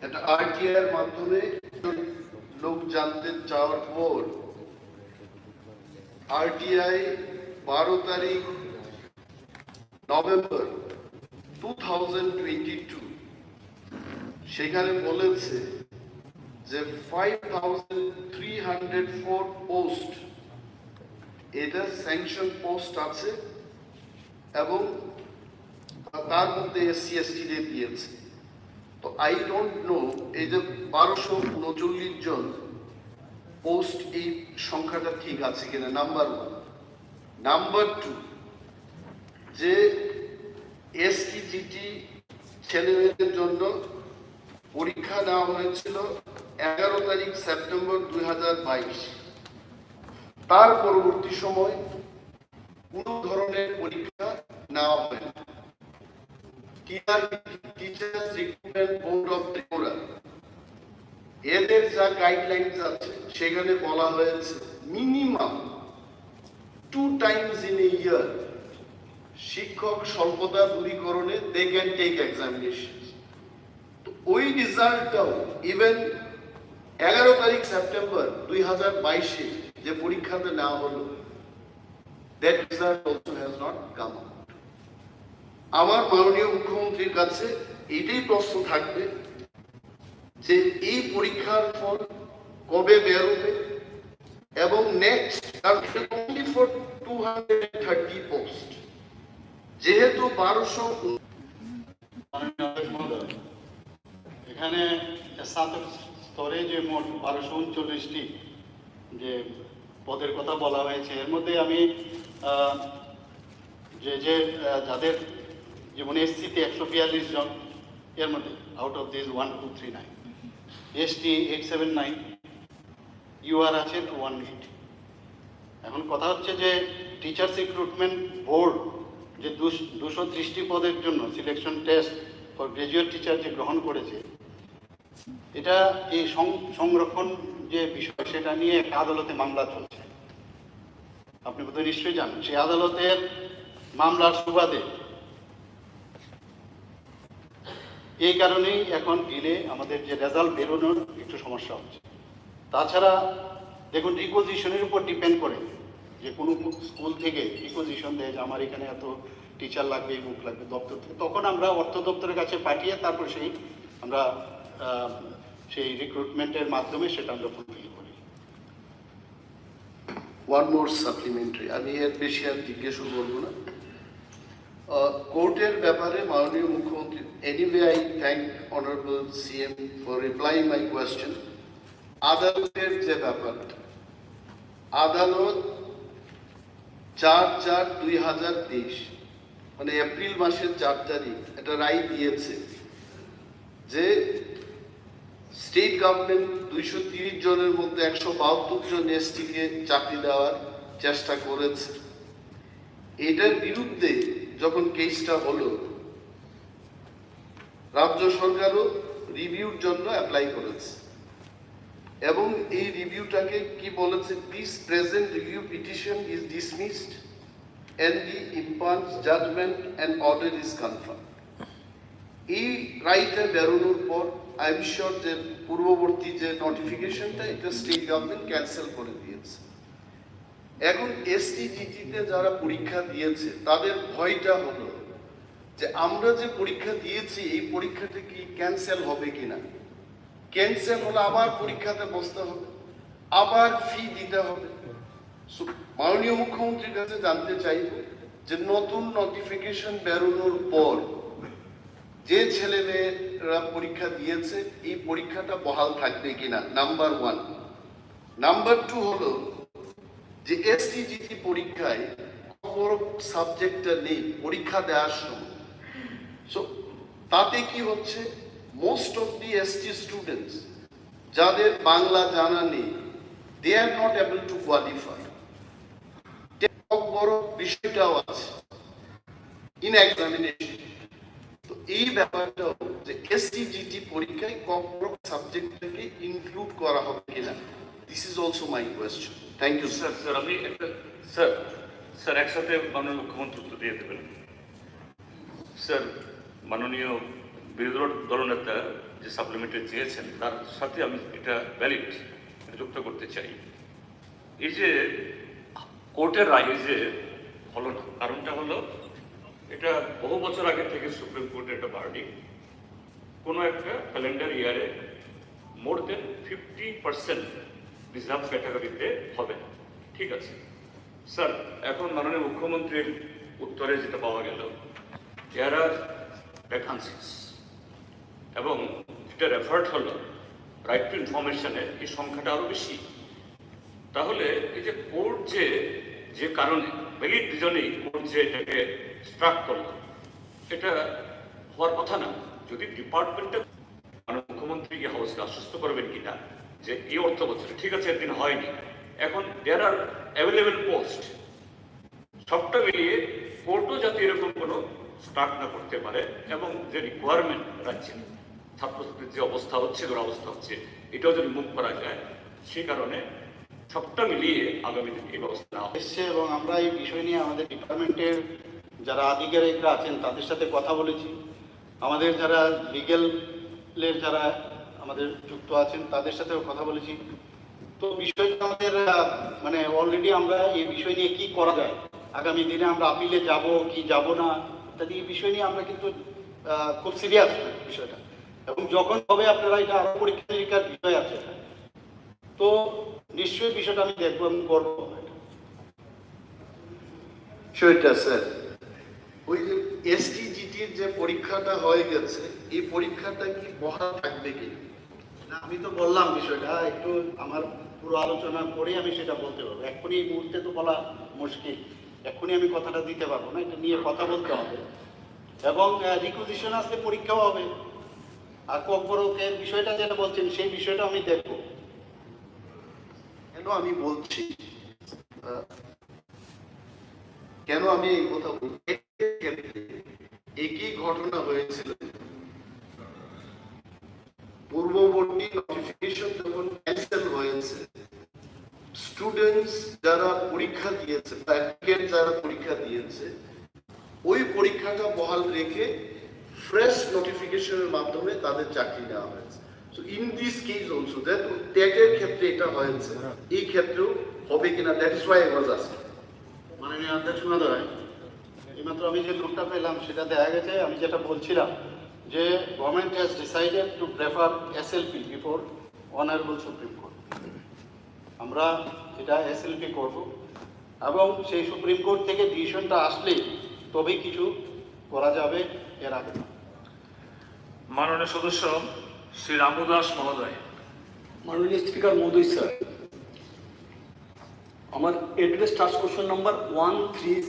একটা আরটিআই এর মাধ্যমে লোক জানতে চাওয়ার পর আরটিআই 12 তারিখ নভেম্বর 2022 সেখানে বলেছে যে 5304 পোস্ট এটা স্যাংশন পোস্ট আছে এবং তার মধ্যে এসসি এসটি দের দিয়েছে। তো আই ডোন্ট নো এই যে 1239 জন পোস্ট এই সংখ্যাটা ঠিক আছে কিনা, নাম্বার ওয়ান। নাম্বার টু, যে এসটি জিটি ছেলেমেয়েদের জন্য পরীক্ষা নেওয়া হয়েছিল 11 তারিখ সেপ্টেম্বর 2022, তার পরবর্তী সময় কোন ধরনের পরীক্ষা নেওয়া হয় না। Teachers recruitment board of Tripura এদের যা গাইডলাইনস আছে সেখানে বলা হয়েছে minimum 2 times in a year শিক্ষক স্বল্পতা দূরীকরণে দে ক্যান টেক এক্সামিনেশন। ওই রেজাল্টটাও ইভেন 11 তারিখ সেপ্টেম্বর 2022 যে পরীক্ষাতে নেওয়া হলো, that result also has not come out. আমার মাননীয় মুখ্যমন্ত্রীর কাছে এটাই প্রশ্ন থাকবে যে এই পরীক্ষার ফল কবে বের হবে এবং নেক্সট only for 230 পোস্ট, যেহেতু 1200 এখানে স্নাতক স্তরে যে মোট 1239টি যে পদের কথা বলা হয়েছে, এর মধ্যে আমি যাদের যেমন এসসিতে 142 জন, এর মধ্যে out of this 1239, ST 879, UR আছে 218। এখন কথা হচ্ছে যে টিচার্স রিক্রুটমেন্ট বোর্ড যে 230টি পদের জন্য selection test for graduate teacher যে গ্রহণ করেছে, এটা এই সংরক্ষণ যে বিষয় সেটা নিয়ে একটা আদালতে মামলা চলছে। আপনি বোধহয় নিশ্চয়ই জানেন, সেই আদালতের মামলার সুবাদে এই কারণেই এখন ডিলে আমাদের যে রেজাল্ট বেরোনোর একটু সমস্যা হচ্ছে। তাছাড়া দেখুন, রিপোজিশনের উপর ডিপেন্ড করে যে কোনো স্কুল থেকে রিপোজিশন দেয় যে আমার এখানে এত টিচার লাগবে, বুক লাগবে দপ্তর থেকে, তখন আমরা অর্থ দপ্তরের কাছে পাঠিয়ে তারপর আমরা সেই রিক্রুটমেন্টের মাধ্যমে সেটা আমরা ফুলফিল করি। ওয়ান মোর সাপ্লিমেন্টারি, আমি এর বেশি আর জিজ্ঞেসও করবো না। কোর্টের ব্যাপারে মাননীয় মুখ্যমন্ত্রী, anyway I thank honourable CM for replying my question. আদালতের যে ব্যাপারটা, আদালত 4/4/2023 মানে এপ্রিল মাসের 4 তারিখ একটা রায় দিয়েছে যে স্টেট গভর্নমেন্ট 230 জনের মধ্যে 172 জন এসটিকে চাকরি দেওয়ার চেষ্টা করেছে। এটার বিরুদ্ধে যখন কেসটা হলো, রাজ্য সরকারও রিভিউর জন্য অ্যাপ্লাই করেছে এবং এই রিভিউটাকে কি বলেছে, this present review petition is dismissed and the impugned judgment and order is confirm. এই রাইটটা বেরোনোর পর আই এম শিওর যে পূর্ববর্তী যে নোটিফিকেশনটা এটা স্টেট গভর্নমেন্ট ক্যান্সেল করে দিয়েছে। এখন এসটিজিটিতে যারা পরীক্ষা দিয়েছে তাদের ভয়টা হলো যে আমরা যে পরীক্ষা দিয়েছি এই পরীক্ষাটা কি ক্যান্সেল হবে কিনা। ক্যান্সেল হলে আবার পরীক্ষাতে বসতে হবে, আবার ফি দিতে হবে। মাননীয় মুখ্যমন্ত্রীর কাছে জানতে চাইব যে নতুন নোটিফিকেশন বেরোনোর পর যে ছেলে মেয়েরা পরীক্ষা দিয়েছে এই পরীক্ষাটা বহাল থাকবে কিনা, নাম্বার ওয়ান। নাম্বার টু হলো যে এসটিজিটি পরীক্ষায় kokborok সাবজেক্টটা নেই পরীক্ষা দেওয়ার সময়। সো তাতে কি হচ্ছে, most of the ST students যাদের বাংলা জানা নেই, they are not able to qualify. kokborok বিষয়টাও আছে ইন এক্সামিনেশন। তো এই ব্যাপারটাও যে এসটিজিটি পরীক্ষায় kokborok সাবজেক্টটাকে ইনক্লুড করা হবে কিনা, this is also my question. Thank you sir. Sir আমি একটা স্যার একসাথে মাননীয় মুখ্যমন্ত্রী উত্তর দিয়ে দেবেন। স্যার, মাননীয় বিরোধী দলনেতা যে সাপ্লিমেন্টারি চেয়েছেন তার সাথে আমি এটা ভ্যালিড যুক্ত করতে চাই। এই যে কোর্টের রায় যে হলো না, কারণটা হলো এটা বহু বছর আগে থেকে সুপ্রিম কোর্টের একটা ভার্ডিক্ট, কোনো একটা ক্যালেন্ডার ইয়ারে মোর দেন 50% রিজার্ভ ক্যাটাগরিতে হবে না। ঠিক আছে স্যার, এখন মাননীয় মুখ্যমন্ত্রীর উত্তরে যেটা পাওয়া গেল, দেয়ার আর ভ্যাকান্সিস এবং যেটার এফার্ট হলো রাইট টু ইনফরমেশনের এই সংখ্যাটা আরো বেশি। তাহলে এই যে কোর্ট যে কারণে ভ্যালিড রিজনেই কোর্ট যে এটাকে স্ট্রাক করলো, এটা হওয়ার কথা না। যদি ডিপার্টমেন্টে মুখ্যমন্ত্রীকে হাউসকে আশ্বস্ত করবেন কিনা যে এই অর্থ বছরে ঠিক আছে একদিন হয়নি, এখন দেয়ার আর অ্যাভেলেবেল পোস্ট, সবটা মিলিয়ে কোর্টও যাতে এরকম কোনো স্টার্ট না করতে পারে এবং যে রিকোয়ারমেন্ট রাখছে ছাত্রছাত্রীর যে অবস্থা হচ্ছে, দুরবস্থা হচ্ছে, এটাও যদি মুভ করা যায়, সেই কারণে সবটা মিলিয়ে আগামী দিনে এই ব্যবস্থা নেওয়া এসছে। এবং আমরা এই বিষয় নিয়ে আমাদের ডিপার্টমেন্টের যারা আধিকারিকরা আছেন তাদের সাথে কথা বলেছি, আমাদের যারা লিগেলের যারা আমাদের যুক্ত আছেন তাদের সাথেও কথা বলেছি। তো বিষয়টা আমাদের মানে অলরেডি আমরা এই বিষয় নিয়ে কি করা যায়, আগামী দিনে আমরা আপিলে যাব কি যাব না ইত্যাদি এই বিষয় নিয়ে আমরা কিন্তু খুব সিরিয়াস বিষয়টা। এবং যখন হবে আপনারা এটা আরো পরীক্ষা নিরীক্ষার বিষয় আছে, তো নিশ্চয়ই বিষয়টা আমি দেখবো এবং করবো। সেটা স্যার, ওই যে এসটিজিটির যে পরীক্ষাটা হয়ে গেছে, এই পরীক্ষাটা কি বহাল থাকবে কি না? আমি তো বললাম বিষয়টা একটু আমার পুরো আলোচনা করে আমি সেটা বলতে পারবো। এখনই এই মুহূর্তে তো বলা মুশকিল, এখনই আমি কথাটা দিতে পারবো না, এটা নিয়ে কথা বলতে হবে। এবং রিকুইজিশন আসলে পরীক্ষাও হবে। আর kokborok-এর বিষয়টা যেটা বলছেন সেই বিষয়টা আমি দেখবো। কেন আমি বলছি, কেন আমি এই কথা বলছি, একই ঘটনা হয়েছিল পূর্ববর্তী নোটিফিকেশন যখন ক্যান্সেল হয়েছে, স্টুডেন্টস যারা পরীক্ষা দিয়েছে, প্র্যাকটিক্যাল যারা পরীক্ষা দিয়েছে, ওই পরীক্ষাটা বহাল রেখে ফ্রেশ নোটিফিকেশনের মাধ্যমে তাদের চাকরি নেওয়া হয়েছে। So in this case also that টেটের ক্ষেত্রে এটা হয়েছে, এই ক্ষেত্রেও হবে কিনা, that is why I was asking. মাননীয় অধ্যক্ষ মহোদয়, এইমাত্র আমি যে নোটটা পেলাম সেটা দেখা গেছে, আমি যেটা বলছিলাম যে government has decided to prefer SLP before honourable supreme court. আমরা এটা এসএলপি করব এবং সেই সুপ্রিম কোর্ট থেকে ডিসিশনটা আসলে তবেই কিছু করা যাবে, এর আগে না। মাননীয় সদস্য শ্রী রামু দাস মহোদয়। মাননীয় স্পিকার মহোদয় স্যার, আমার এড্রেস টাস্ক কোশ্চেন নাম্বার 136